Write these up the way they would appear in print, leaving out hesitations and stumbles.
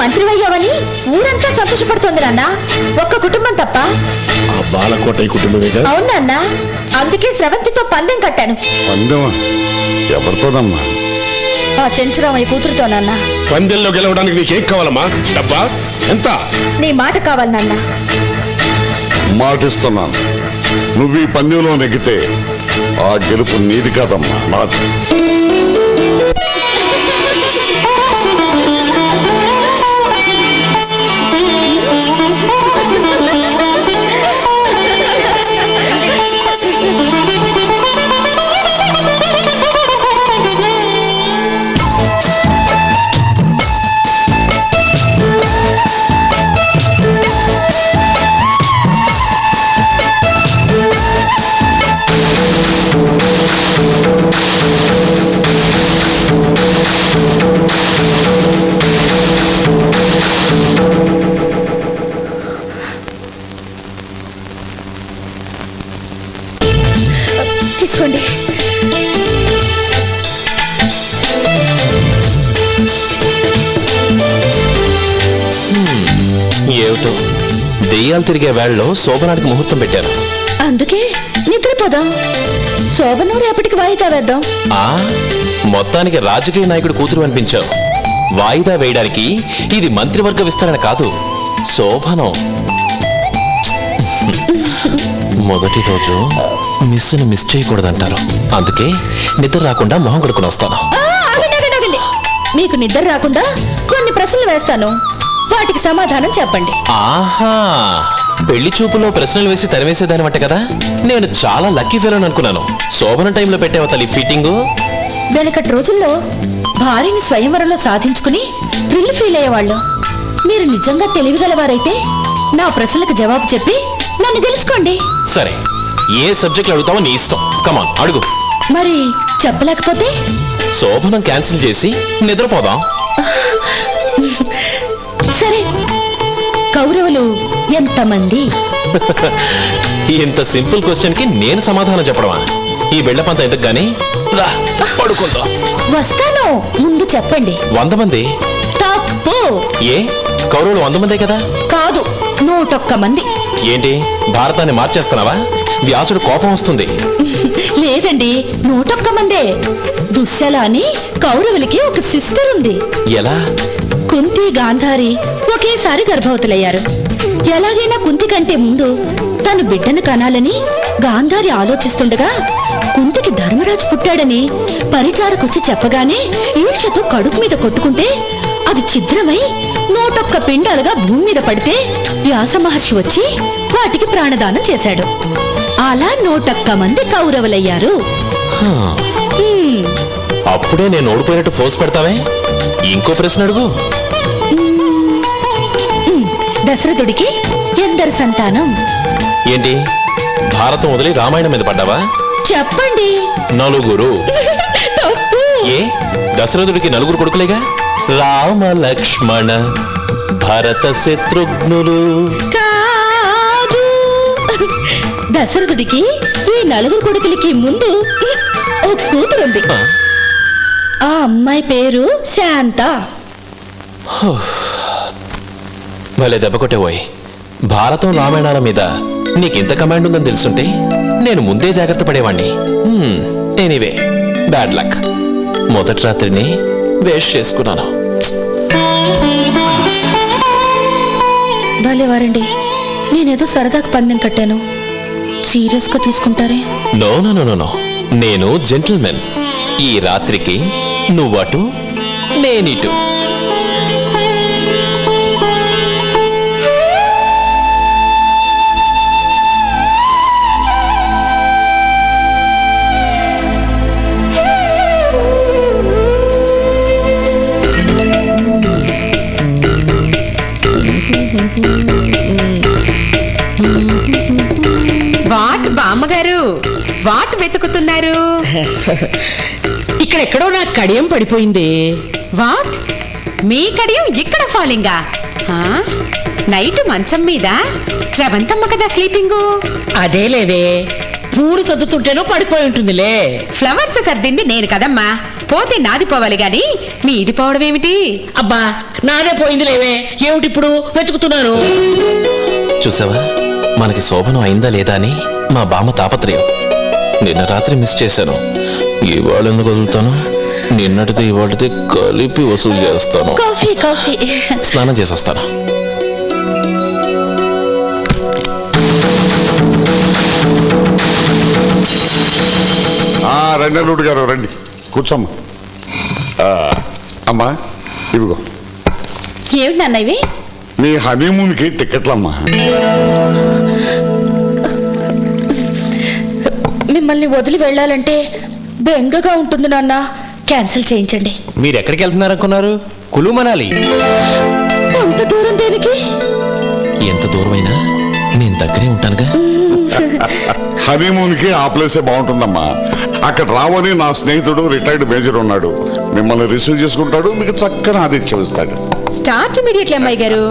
మంత్రివయ్యావని ఊరంతా సంతోషపడుతోంది నాన్న, ఒక్క కుటుంబం తప్ప. ఆ బాలకోటయ్య కుటుంబమేగా? అవును నాన్న, అందుకే స్రవంతితో పందెం కట్టాను. పందెమా? ఎవరితోనమ్మా? ఆ చెంచురామయ్య కూతురుతో నాన్న. పందెంలో గెలవడానికి నీకేం కావాలమ్మా? డబ్బా? ఎంత? నీ మాట కావాలి నాన్న. మాటిస్తున్నాను, నువ్వు ఈ పందెంలో నెగ్గితే ఆ గెలుపు నీది కాదమ్మా, నాది. తీసుకోండి. ఏమిటో దెయ్యాలు తిరిగే వేళలో శోభనానికి ముహూర్తం పెట్టారు. అందుకే నిద్రపోదాం, శోభను రేపటికి వాయిదా వేద్దాం. మొత్తానికి రాజకీయ నాయకుడు కూతురు అనిపించావు. వాయిదా వేయడానికి ఇది మంత్రివర్గ విస్తరణ కాదు, శోభనం. మొదటి రోజు మిస్ చేయకూడదంటారు, అందుకే నిద్ర రాకుండా మొహం కడుకుని వస్తాను. మీకు నిద్ర రాకుండా కొన్ని ప్రశ్నలు వేస్తాను, వాటికి సమాధానం చెప్పండి. ఆహా, పెళ్లి చూపులో ప్రశ్నలు వేసి తరివేసేదానివంట కదా. నేను చాలా లక్కీ ఫెలోని అనుకున్నాను. శోభన టైంలో పెట్టావు తల్లి ఫిట్టింగు. వెనకటి రోజుల్లో భార్యని స్వయంవరంలో సాధించుకుని థ్రిల్ ఫీల్ అయ్యేవాళ్ళు. మీరు నిజంగా తెలివిగలవారైతే నా ప్రశ్నలకు జవాబు చెప్పి నన్ను గెలుచుకోండి. సరే, ఏ సబ్జెక్టులు అడుగుతావో నీ ఇష్టం. కమాన్ అడుగు. మరి చెప్పలేకపోతే శోభనం క్యాన్సిల్ చేసి నిద్రపోదాం. సరే, కౌరవులు ఎంతమంది? ఇంత సింపుల్ క్వశ్చన్ కి నేను సమాధానం చెప్పడమా? ఈ బెళ్ళపంత ఎందుకు గానీ రా పడుకుందాం. వస్తాను, ముందు చెప్పండి. 100 మంది. తప్పు. ఏ, కౌరవులు 100 మందే కదా? కాదు, 101 మంది. ఏంటి, భారతాన్ని మార్చేస్తున్నావా? వ్యాసుడు కోపం వస్తుంది. లేదండి, 101 మందే. దుశ్శల అని కౌరవులకి ఒక సిస్టర్ ఉంది. ఎలా? కుంతి గాంధారి ఒకేసారి గర్భవతులయ్యారు. ఎలాగైనా కుంతి కంటే ముందు తను బిడ్డను కనాలని గాంధారి ఆలోచిస్తుండగా కుంతికి ధర్మరాజు పుట్టాడని పరిచారకొచ్చి చెప్పగానే ఈర్ష్యతో కడుపు మీద కొట్టుకుంటే అది ఛిద్రమై 101 పిండాలుగా భూమి మీద పడితే వ్యాస మహర్షి వచ్చి వాటికి ప్రాణదానం చేశాడు. అలా 101 మంది కౌరవులయ్యారు. అప్పుడే నేను ఓడిపోయినట్టు ఫోర్స్ పెడతావే. ఇంకో ప్రశ్న అడుగు. దశరథుడికి ఎందరు సంతానం? ఏంటి, భారతం వదిలి రామాయణం మీద పడ్డావా? చెప్పండి. 4. తప్పు. ఏ, దశరథుడికి 4 కొడుకులేగా? రామ లక్ష్మణ భరత శత్రుఘ్నులు. కాదు, దశరథుడికి ఈ 4 కొడుకులకి ముందు ఒక కూతురుంది. ఆ అమ్మాయి పేరు శాంత. భలే దెబ్బ కొట్టేవోయ్. భారతం రామాయణాల మీద నీకింత కమాండ్ ఉందని తెలుసుంటే నేను ముందే జాగ్రత్త పడేవాణ్ణి. Anyway, bad luck. మొదటి రాత్రిని వేస్ట్ చేసుకున్నాను. భలేవారండి, నేనేదో సరదాకు పందెం కట్టాను, సీరియస్ గా తీసుకుంటారే? నో నో నో నో, నేను జెంటిల్మెన్. ఈ రాత్రికి నువ్వటు నేనిటు. వాట్ బామ్మగారు, వాట్ వెతుకుతున్నారు? ఇక్కడెక్కడో నా కడియం పడిపోయింది. వాట్, మీ కడియం ఇక్కడ ఫాలింగా? నైట్ మంచం మీద స్రవంతమ్మ కదా స్లీపింగు? అదే లేవే, పూలు సర్దుతుంటేనో పడిపోయి ఉంటుందిలే. ఫ్లవర్స్ సర్దింది నేను కదమ్మా, పోతే నాది పోవాలి గాని మీది పోవడం ఏమిటి? అబ్బా నాదే పోయింది లేవే, ఏమిటి ఇప్పుడు వెతుకుతున్నాను. చూసావా, మనకి శోభనం అయిందా లేదా అని మా బామ్మ తాపత్రయం. నిన్న రాత్రి మిస్ చేశాను. ఇవాళ ఎందుకు వదులుతాను? నిన్నటిది ఇవాళది కలిపి వసూలు చేస్తాను. Coffee coffee. స్నానం చేసి వస్తాను. రండి అల్లుడు గారు రండి, కూర్చోమ్మా. అమ్మా ఇవిగో ఏమిటి నాన్న ఇవి? నీ హనీమూన్కి టికెట్లమ్మా. మిమ్మల్ని వదిలి వెళ్ళాలంటే బెంగగా ఉంటుంది నాన్న. క్యాన్సిల్ చేయించండి. మీరు ఎక్కడికి వెళ్తున్నారనుకున్నారు? కులు మనాలి. అంత దూరం దేనికి? ఎంత దూరమైనా నేను దగ్గరే ఉంటానుగా. హనీమూన్కి ఆ ప్లేసే బాగుంటుందమ్మా. అక్కడ రావని నా స్నేహితుడు రిటైర్డ్ మేజర్ ఉన్నాడు. మిమ్మల్ని రిసీవ్ చేసుకుంటాడు, మీకు చక్కని ఆతిథ్యం ఇస్తాడు. స్టార్ట్ ఇమీడియట్లీ అమ్మాయి గారు.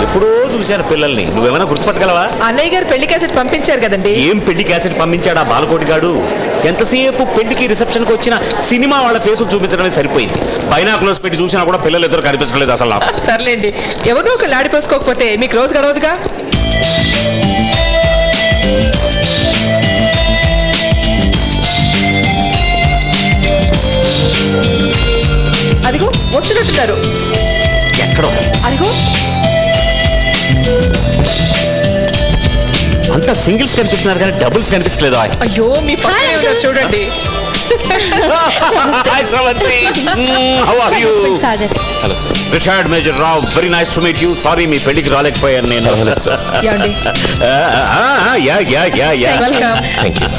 ఎప్పుడో చూశాను పిల్లల్ని, నువ్వేమైనా గుర్తుపట్టగలవా? అన్నయ్య గారు పెళ్లి క్యాసెట్ పంపించారు కదండి. ఏం పెళ్లి క్యాసెట్ పంపించాడా బాలకోటి గాడు? ఎంతసేపు పెళ్లికి రిసెప్షన్కి వచ్చిన సినిమా వాళ్ళ ఫేసులు చూపించడమే సరిపోయింది. బైనాకులర్స్ పెట్టి చూసినా కూడా పిల్లలు ఇద్దరు కనిపించలేదు అసలు నాకు. సర్లేండి, ఎవరినో ఒకళ్ళు ఆడిపోసుకోకపోతే మీకు రోజు గడవదుగా. అదిగో వస్తున్నట్టున్నారు. ఎక్కడో అదిగో అంత సింగిల్స్ కనిపిస్తున్నారు కానీ డబుల్స్ కనిపించలేదు. అయ్యో మీ పక్కనే ఉన్నారు చూడండి. Hi, Sravanti. How are you? Sagar. Hello sir. Retired Major Rao, very nice to meet you. Sorry, మీ పెళ్లికి రాలేకపోయాను నేను. సార్. ఏమండి? Welcome. Thank you.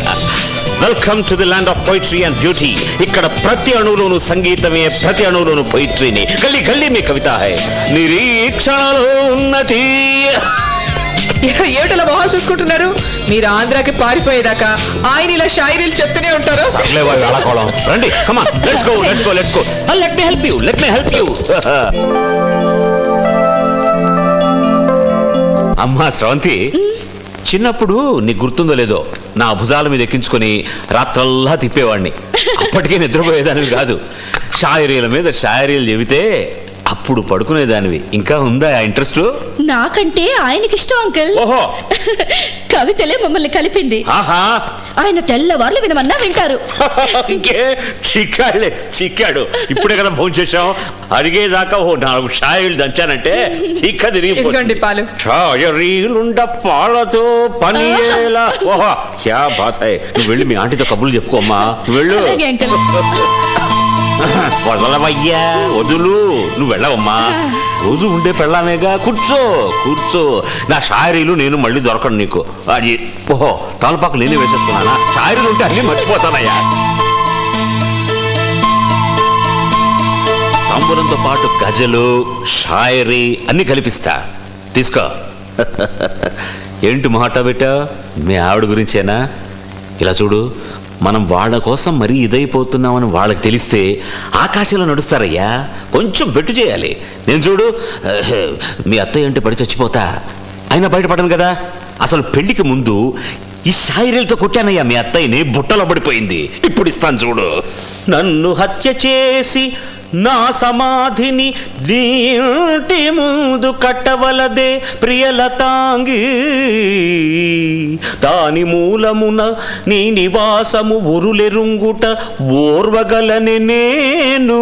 Welcome to the land of poetry and beauty. ఇక్కడ ప్రతి అణువులోను సంగీతమే, ప్రతి అణువులోను పోయిటరీని. గల్లీ గల్లీ మీ కవిత హై, నిరీక్షణలో ఉన్నతి. ఏమిటలా మొహాలు చూసుకుంటున్నారు? మీరు ఆంధ్రాకి పారిపోయేదాకా ఆయన ఇలా షాయిరీలు చెప్తూనే ఉంటారు. సర్లేవా వేళకోళం. రండి, come on, let's go. Let me help you. అమ్మా శ్రవంతి, చిన్నప్పుడు నీకు గుర్తుందో లేదో, నా భుజాల మీద ఎక్కించుకొని రాత్రల్లా తిప్పేవాడిని. అప్పటికే నిద్రపోయేదానివి కాదు. షాయిరీల మీద షాయిరీలు చెబితే అప్పుడు పడుకునేదానివి. ఇంకా ఉందా ఆ ఇంట్రెస్ట్? నాకంటే ఆయనకి ఇష్టం అంకుల్. ఓహో, కవితలే మమ్మల్ని కలిపింది. ఆహా. ఆయన తెల్లవార్లు వినమన్నా వింటారు. ఇంకే చిక్కాడు. ఇప్పుడే కదా ఫోన్ చేశాం. అడిగేదాకా ఓ 4 షాయిలు దంచానంటే చిక్క ఇదిగోండి పాలు. షాయరీలుండ పాలతో పని ఎలా. ఓహో, క్యా బాత్ హై. నువ్వు వెళ్ళి మీ ఆంటీతో కబుర్లు చెప్పుకోమ్మా. వెళ్ళు. అలాగే అంకుల్. వదలవయ్యా, వదులు. నువ్వు వెళ్ళవమ్మా. రోజు ఉండే పెళ్ళామేగా. కూర్చో. నా షాయరీలు నేను మళ్ళీ దొరకను నీకు. అది ఓహో, తాలపాకు నేనే వేసేస్తున్నానా? షాయరీలు ఉంటే అన్ని మర్చిపోతానయ్యా. తాంబూలంతో పాటు గజలు, షాయరీ అన్ని కల్పిస్తా. తీసుకో. ఏంటి మాట పెట్టా? మీ ఆవిడ గురించేనా? ఇలా చూడు, మనం వాళ్ళ కోసం మరీ ఇదైపోతున్నామని వాళ్ళకి తెలిస్తే ఆకాశంలో నడుస్తారయ్యా. కొంచెం బెట్టు చేయాలి. నేను చూడు, మీ అత్తయ్య అంటే పడి చచ్చిపోతా, అయినా బయటపడను కదా. అసలు పెళ్లికి ముందు ఈ షాయిరీలతో కొట్టానయ్యా మీ అత్తయ్యని. బుట్టలో పడిపోయింది. ఇప్పుడు ఇస్తాను చూడు. నన్ను హత్య చేసి నా సమాధిని నీటి ముందు కట్టవలదే ప్రియలతాంగి, దాని మూలమున నీ నివాసము ఉరులెరుంగుట ఓర్వగలని నేను.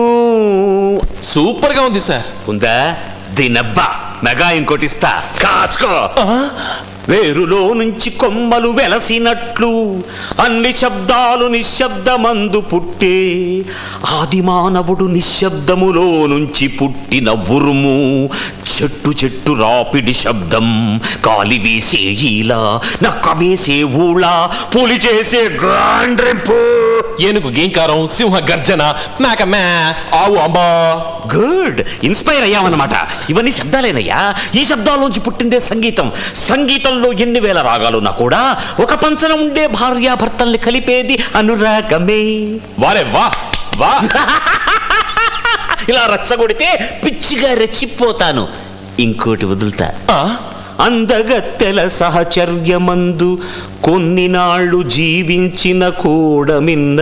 సూపర్ గా ఉంది సార్. ఉందా? దీనబ్బా మెగా ఇంకోటిస్తా, కాచుకో. వేరులో నుంచి కొమ్మలు వెలసినట్లు అన్ని శబ్దాలు నిశ్శబ్దమందు పుట్టే, ఆది మానవుడు నిశ్శబ్దములో నుంచి పుట్టిన ఉరుము. చెట్టు రాపిడి శబ్దం, గాలి వేసే ఈలా, నక్క వేసే ఊళ, పులి చేసే గాండ్రింపు, ఏనుగు గీంకారం, సింహ గర్జన, మేక మే, ఆవు అంబా. Good, inspire అయ్యామన్నమాట. ఇవన్నీ శబ్దాలేనయ్యా. ఈ శబ్దాల్లోంచి పుట్టిందే సంగీతం. సంగీతంలో రాగంలో ఎన్ని వేల రాగాలున్నా కూడా ఒక పంచన ఉండే భార్యాభర్తల్ని కలిపేది అనురాగమే. వారే వా వా ఇలా రచ్చగొడితే పిచ్చిగా రెచ్చిపోతాను. ఇంకోటి వదులుతా. ఆ? అందగత్తెల సహచర్యమందు కొన్ని నాళ్ళు జీవించిన కూడమిన్న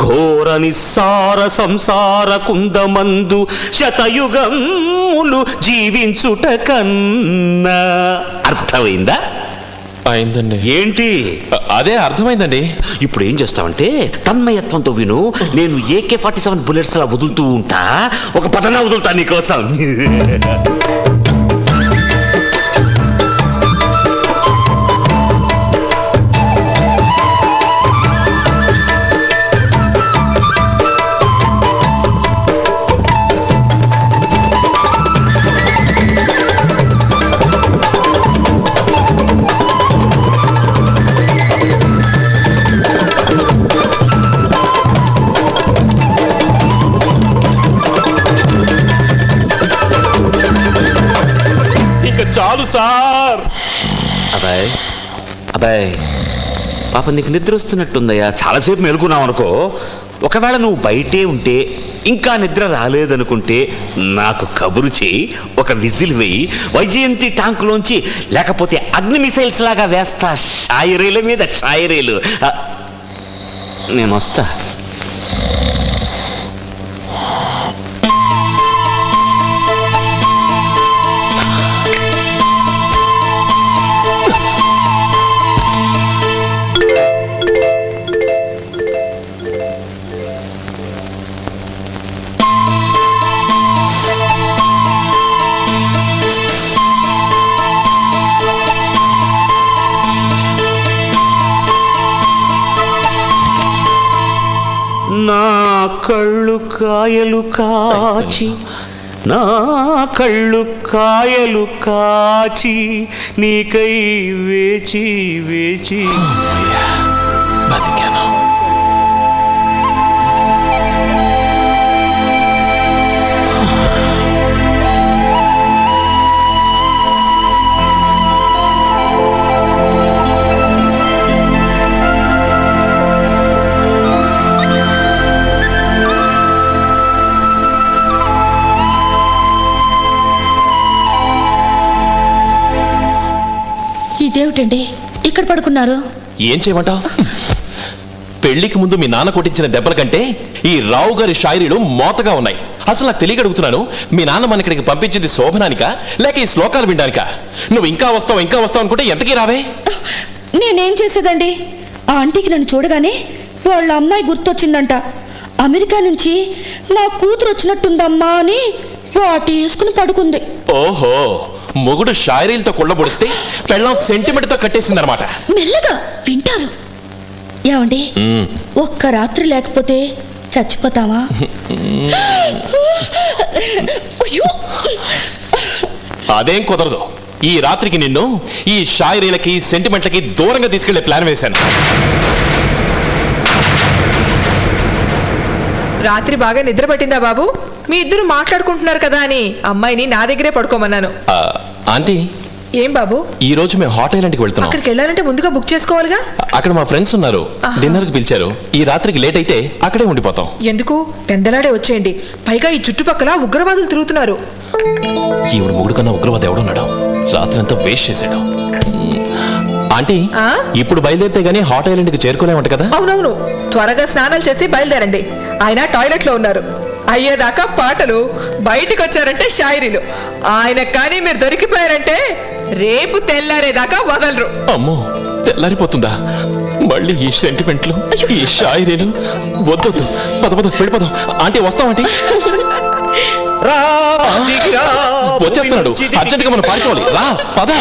ఘోర నిస్సార సంసార కుందమందు శతయుగములు జీవించుట కన్నా. అర్థమైందా? అయిందండి. ఏంటి? అదే అర్థమైందండి. ఇప్పుడు ఏం చేస్తావంటే తన్మయత్వంతో విను. నేను AK-47 బుల్లెట్స్ అలా వదులుతూ ఉంటా. ఒక పదనా వదులుతా నీకోసం. ఇంకా చాలు సార్. అబ్బాయ్ అబ్బాయ్ పాప నీకు నిద్ర వస్తున్నట్టుందయ్యా. చాలాసేపు మేలుకున్నావు అనుకో. ఒకవేళ నువ్వు బయటే ఉంటే ఇంకా నిద్ర రాలేదనుకుంటే నాకు కబురు చేయి. ఒక విజిల్ వేయి. వైజయంతి ట్యాంకులోంచి లేకపోతే అగ్ని మిసైల్స్ లాగా వేస్తా. షాయిరీల మీద షాయిరీలు. నేను వస్తా. నా కళ్ళు కాయలు కాచి, నా కళ్ళు కాయలు కాచి నీకై వేచి వేచి. బతికాను. ఇదేమిటండి ఇక్కడ పడుకున్నారు? ఏం చేయమంటావు? పెళ్లికి ముందు మీ నాన్న కొట్టించిన దెబ్బల కంటే ఈ రావు గారి షాయిరీలు మోతగా ఉన్నాయి. అసలు నాకు తెలియక అడుగుతున్నాను, మీ నాన్న మన ఇక్కడికి పంపించింది శోభనానికా లేక ఈ శ్లోకాలు వినడానికా? నువ్వు ఇంకా వస్తావు అనుకుంటే ఎంతకీ రావే? నేనేం చేసేదండి? ఆ ఆంటీకి నన్ను చూడగానే వాళ్ళ అమ్మాయి గుర్తొచ్చిందంట. అమెరికా నుంచి నా కూతురు వచ్చినట్టుందమ్మా అని వాటి వేసుకుని పడుకుంది. ఓహో, మొగుడు షాయిరీలతో కుళ్ళబొడిస్తే పెళ్ళం సెంటిమెంట్తో కట్టేసిందనమాట. మెల్లగా వింటారు. ఏమండి, ఒక్క రాత్రి లేకపోతే చచ్చిపోతావా? అయ్యో, అదేం కుదరదు. ఈ రాత్రికి నిన్ను ఈ షాయిరీలకి సెంటిమెంట్లకి దూరంగా తీసుకెళ్లే ప్లాన్ వేశాను. రాత్రి బాగా నిద్ర పట్టిందా బాబు? మీ ఇద్దరు మాట్లాడుకుంటున్నారు కదా అని అమ్మాయిని నా దగ్గరే పడుకోమన్నాను. ఆంటీ, ఏం బాబు? ఈ రోజు మేము హాట్ ఐలాండ్కి వెళ్తున్నాం. అక్కడికి వెళ్ళాలంటే ముందుగా బుక్ చేసుకోవాలిగా. అక్కడ మా ఫ్రెండ్స్ ఉన్నారు, డిన్నర్ కి పిలిచారు. ఈ రాత్రికి లేట్ అయితే అక్కడే ఉండిపోతాం. ఎందుకు? పెందలాడే వచ్చేయండి. పైగా ఈ చుట్టుపక్కల ఉగ్రవాదులు తిరుగుతున్నారు. ఈవిడ మొగుడు కన్నా ఉగ్రవాద ఎవడున్నాడు? రాత్రంతా వేస్ట్ చేశాడు. ఆంటీ, ఇప్పుడు బయలుదేరితే గానీ హాట్ ఐలాండ్కి చేరుకోలేమంట కదా? అవునవును, త్వరగా స్నానాలు చేసి బయలుదేరండి. ఆయన టాయిలెట్ లో ఉన్నారు. అయ్యేదాకా పాటలు, బయటికి వచ్చారంటే షాయిరీలు. ఆయన కానీ మీరు దొరికిపోయారంటే రేపు తెల్లారేదాకా వదలరు. అమ్మో, తెల్లారిపోతుందా? మళ్ళీ ఈ సెంటిమెంట్లు, ఈ షాయిరీలు వద్దొద్దు. పద వెళ్ళిపోదాం. ఆంటీ, వస్తామంటీ. వచ్చేస్తున్నాడు. అర్జెంటుగా మనం పాడుకోవాలి. రా, పద.